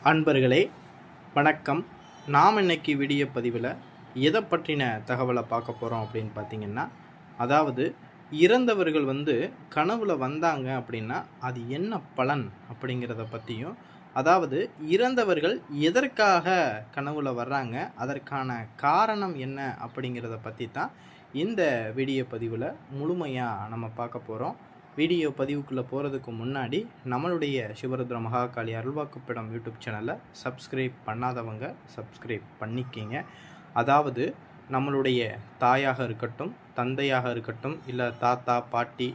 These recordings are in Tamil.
அன்பர்களே வணக்கம். நாம் இன்னைக்கு வீடியோ பதிவில் எதை பற்றின தகவலை பார்க்க போகிறோம் அப்படின்னு பார்த்தீங்கன்னா, அதாவது இறந்தவர்கள் கனவுல வந்தாங்க அப்படின்னா அது என்ன பலன் அப்படிங்கிறத பற்றியும், அதாவது இறந்தவர்கள் எதற்காக கனவுல வர்றாங்க, அதற்கான காரணம் என்ன அப்படிங்கிறத பற்றி தான் இந்த வீடியோ பதிவில் முழுமையாக நம்ம பார்க்க போகிறோம். வீடியோ பதிவுக்குள்ளே போகிறதுக்கு முன்னாடி நம்மளுடைய சிவருத்ர மகாகாளி அருள்வாக்குப்படம் யூடியூப் சேனலை சப்ஸ்கிரைப் பண்ணாதவங்க சப்ஸ்கிரைப் பண்ணிக்கிங்க. அதாவது நம்மளுடைய தாயாக இருக்கட்டும், தந்தையாக இருக்கட்டும், இல்லை தாத்தா பாட்டி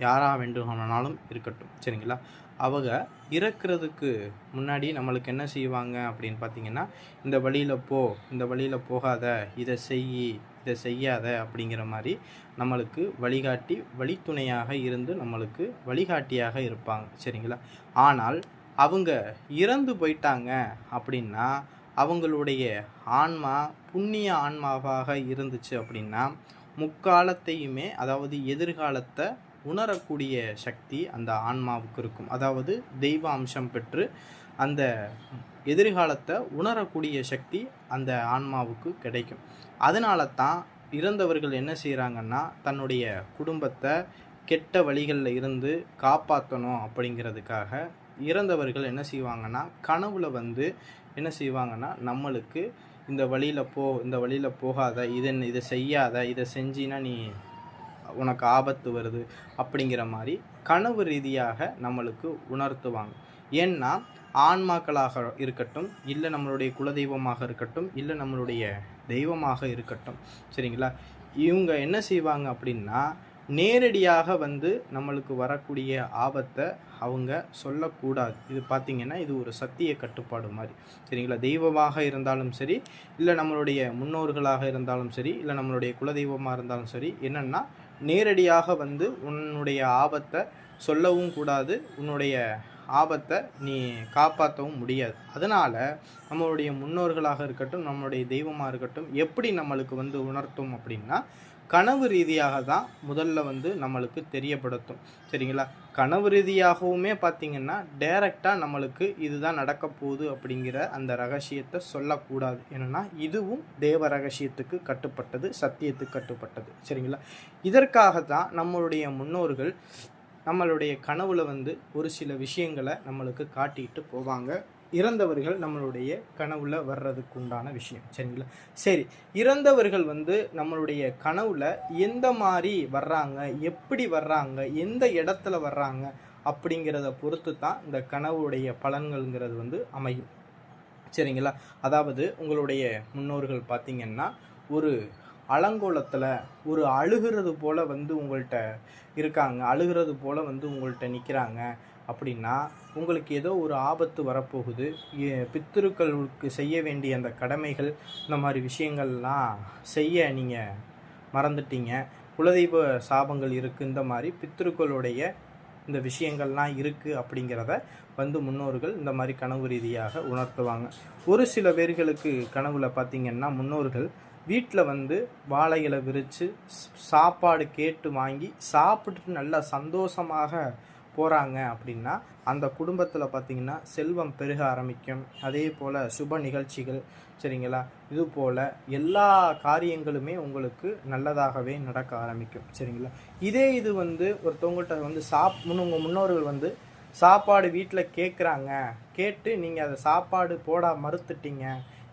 யாராக வேண்டுமானாலும் இருக்கட்டும், சரிங்களா, அவங்க இறக்கிறதுக்கு முன்னாடி நம்மளுக்கு என்ன செய்வாங்க அப்படின்னு பார்த்தீங்கன்னா, இந்த வழியில் போ, இந்த வழியில் போகாத, இதை செய், இதை செய்யாத அப்படிங்கிற மாதிரி நம்மளுக்கு வழிகாட்டி வழித்துணையாக இருந்து நம்மளுக்கு வழிகாட்டியாக இருப்பாங்க, சரிங்களா. ஆனால் அவங்க இறந்து போயிட்டாங்க அப்படின்னா அவங்களுடைய ஆன்மா புண்ணிய ஆன்மாவாக இருந்துச்சு அப்படின்னா முக்காலத்தையுமே, அதாவது எதிர்காலத்தை உணரக்கூடிய சக்தி அந்த ஆன்மாவுக்கு இருக்கும். அதாவது தெய்வ அம்சம் பெற்று அந்த எதிர்காலத்தை உணரக்கூடிய சக்தி அந்த ஆன்மாவுக்கு கிடைக்கும். அதனால தான் இறந்தவர்கள் என்ன செய்கிறாங்கன்னா, தன்னுடைய குடும்பத்தை கெட்ட வழிகளில் இருந்து காப்பாற்றணும் அப்படிங்கிறதுக்காக இறந்தவர்கள் என்ன செய்வாங்கன்னா, கனவுல என்ன செய்வாங்கன்னா, நம்மளுக்கு இந்த வழியில் போ, இந்த வழியில் போகாத, இதை செய்யாத, இதை செஞ்சினா நீ உனக்கு ஆபத்து வருது அப்படிங்கிற மாதிரி கனவு ரீதியாக நம்மளுக்கு உணர்த்துவாங்க. ஏன்னா ஆன்மாக்களாக இருக்கட்டும், இல்லை நம்மளுடைய குலதெய்வமாக இருக்கட்டும், இல்லை நம்மளுடைய தெய்வமாக இருக்கட்டும், சரிங்களா, இவங்க என்ன செய்வாங்க அப்படின்னா நேரடியாக நம்மளுக்கு வரக்கூடிய ஆபத்தை அவங்க சொல்லக்கூடாது. இது பார்த்திங்கன்னா இது ஒரு சத்திய கட்டுப்பாடு மாதிரி, சரிங்களா. தெய்வமாக இருந்தாலும் சரி, இல்லை நம்மளுடைய முன்னோர்களாக இருந்தாலும் சரி, இல்லை நம்மளுடைய குலதெய்வமாக இருந்தாலும் சரி, என்னென்னா நேரடியாக உன்னுடைய ஆபத்தை சொல்லவும் கூடாது, உன்னுடைய ஆபத்தை நீ காப்பாற்றவும் முடியாது. அதனால் நம்மளுடைய முன்னோர்களாக இருக்கட்டும், நம்மளுடைய தெய்வமாக இருக்கட்டும், எப்படி நம்மளுக்கு உணர்த்தும் அப்படின்னா கனவு ரீதியாக தான் முதல்ல நம்மளுக்கு தெரியப்படுத்தும், சரிங்களா. கனவு ரீதியாகவுமே பார்த்திங்கன்னா டைரெக்டாக நம்மளுக்கு இதுதான் நடக்க போகுது அப்படிங்கிற அந்த ரகசியத்தை சொல்லக்கூடாது. என்னென்னா இதுவும் தேவ ரகசியத்துக்கு கட்டுப்பட்டது, சத்தியத்துக்கு கட்டுப்பட்டது, சரிங்களா. இதற்காக தான் நம்மளுடைய முன்னோர்கள் நம்மளுடைய கனவுல ஒரு சில விஷயங்களை நம்மளுக்கு காட்டிட்டு போவாங்க. இறந்தவர்கள் நம்மளுடைய கனவுல வர்றதுக்கு உண்டான விஷயம், சரிங்களா. சரி, இறந்தவர்கள் நம்மளுடைய கனவுல எந்த மாதிரி வர்றாங்க, எப்படி வர்றாங்க, எந்த இடத்துல வர்றாங்க அப்படிங்கிறத பொறுத்து தான் இந்த கனவுடைய பலன்கள்ங்கிறது அமையும், சரிங்களா. அதாவது உங்களுடைய முன்னோர்கள் பார்த்திங்கன்னா ஒரு அலங்கோலத்தில் ஒரு அழுகிறது போல் உங்கள்கிட்ட இருக்காங்க, அழுகிறது போல் உங்கள்கிட்ட நிற்கிறாங்க அப்படின்னா உங்களுக்கு ஏதோ ஒரு ஆபத்து வரப்போகுது, பித்திருக்களுக்கு செய்ய வேண்டிய அந்த கடமைகள், இந்த மாதிரி விஷயங்கள்லாம் செய்ய நீங்கள் மறந்துட்டீங்க, குலதெய்வ சாபங்கள் இருக்குது, இந்த மாதிரி பித்திருக்களுடைய இந்த விஷயங்கள்லாம் இருக்குது அப்படிங்கிறத முன்னோர்கள் இந்த மாதிரி கனவு ரீதியாக உணர்த்துவாங்க. ஒரு சில பேர்களுக்கு கனவுல பார்த்திங்கன்னா முன்னோர்கள் வீட்டில் வாழை இலை விரித்து சாப்பாடு கேட்டு வாங்கி சாப்பிட்டுட்டு நல்லா சந்தோஷமாக போகிறாங்க அப்படின்னா அந்த குடும்பத்தில் பார்த்திங்கன்னா செல்வம் பெருக ஆரம்பிக்கும். அதே போல் சுப நிகழ்ச்சிகள், சரிங்களா, இது போல் எல்லா காரியங்களுமே உங்களுக்கு நல்லதாகவே நடக்க ஆரம்பிக்கும், சரிங்களா. இதே இது ஒருத்தவங்கள்ட்ட உங்கள் முன்னோர்கள் சாப்பாடு வீட்டில் கேட்குறாங்க, கேட்டு நீங்கள் அதை சாப்பாடு போட மறுத்துட்டீங்க,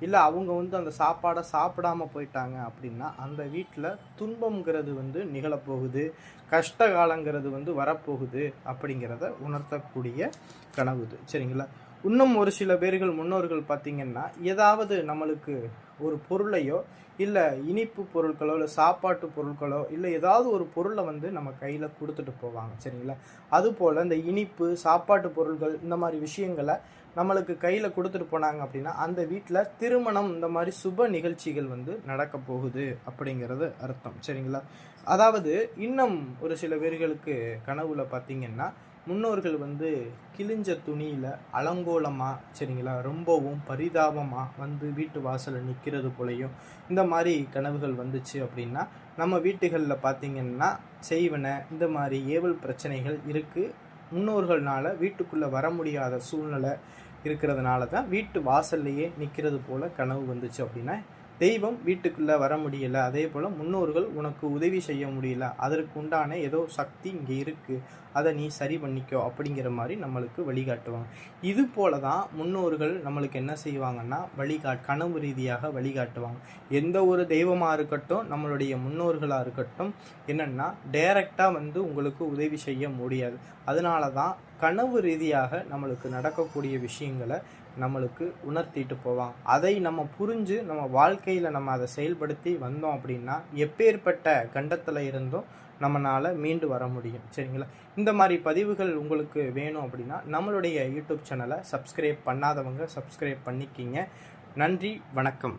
இல்லை அவங்க அந்த சாப்பாடை சாப்பிடாமல் போயிட்டாங்க அப்படின்னா அந்த வீட்டில் துன்பம்ங்கிறது நிகழப்போகுது, கஷ்ட காலங்கிறது வரப்போகுது அப்படிங்கிறத உணர்த்தக்கூடிய கனவு இது, சரிங்களா. இன்னும் ஒரு சில பேர்கள் முன்னோர்கள் பார்த்திங்கன்னா ஏதாவது நம்மளுக்கு ஒரு பொருளையோ இல்லை இனிப்பு பொருட்களோ இல்லை சாப்பாட்டு பொருட்களோ இல்லை ஏதாவது ஒரு பொருளை நம்ம கையில் கொடுத்துட்டு போவாங்க, சரிங்களா. அதுபோல் இந்த இனிப்பு சாப்பாட்டு பொருட்கள் இந்த மாதிரி விஷயங்களை நம்மளுக்கு கையில் கொடுத்துட்டு போனாங்க அப்படின்னா அந்த வீட்டில் திருமணம் இந்த மாதிரி சுப நிகழ்ச்சிகள் நடக்க போகுது அப்படிங்கிறது அர்த்தம், சரிங்களா. அதாவது இன்னும் ஒரு சில பேர்களுக்கு கனவுல பார்த்திங்கன்னா முன்னோர்கள் கிழிஞ்ச துணியில் அலங்கோலமாக, சரிங்களா, ரொம்பவும் பரிதாபமாக வீட்டு வாசலில் நிற்கிறது போலையும் இந்த மாதிரி கனவுகள் வந்துச்சு அப்படின்னா நம்ம வீட்டுகளில் பார்த்திங்கன்னா செய்வன இந்த மாதிரி ஏவல் பிரச்சனைகள் இருக்குது, முன்னோர்கள்னால வீட்டுக்குள்ளே வர முடியாத சூழ்நிலை, இருக்கிறதுனால தான் வீட்டு வாசல்லையே நிற்கிறது போல் கனவு வந்துச்சு அப்படின்னா தெய்வம் வீட்டுக்குள்ளே வர முடியல, அதே போல் முன்னோர்கள் உனக்கு உதவி செய்ய முடியல, அதற்கு உண்டான ஏதோ சக்தி இங்கே இருக்குது, அதை நீ சரி பண்ணிக்கோ அப்படிங்கிற மாதிரி நம்மளுக்கு வழிகாட்டுவாங்க. இது போல தான் முன்னோர்கள் நம்மளுக்கு என்ன செய்வாங்கன்னா கனவு ரீதியாக வழிகாட்டுவாங்க. எந்த ஒரு தெய்வமாக இருக்கட்டும், நம்மளுடைய முன்னோர்களாக இருக்கட்டும், என்னென்னா டைரெக்டாக வந்து உங்களுக்கு உதவி செய்ய முடியாது. அதனால தான் கனவு ரீதியாக நம்மளுக்கு நடக்கக்கூடிய விஷயங்களை நம்மளுக்கு உணர்த்திட்டு போவாங்க. அதை நம்ம புரிஞ்சு நம்ம வாழ்க்கையில் நம்ம அதை செயல்படுத்தி வந்தோம் அப்படின்னா எப்பேற்பட்ட கண்டத்தில் இருந்தும் நம்மளால் மீண்டு வர முடியும். சரிங்களா? இந்த மாதிரி பதிவுகள் உங்களுக்கு வேணும் அப்படின்னா நம்மளுடைய யூடியூப் சேனலை சப்ஸ்கிரைப் பண்ணாதவங்க சப்ஸ்கிரைப் பண்ணிக்கிங்க. நன்றி, வணக்கம்.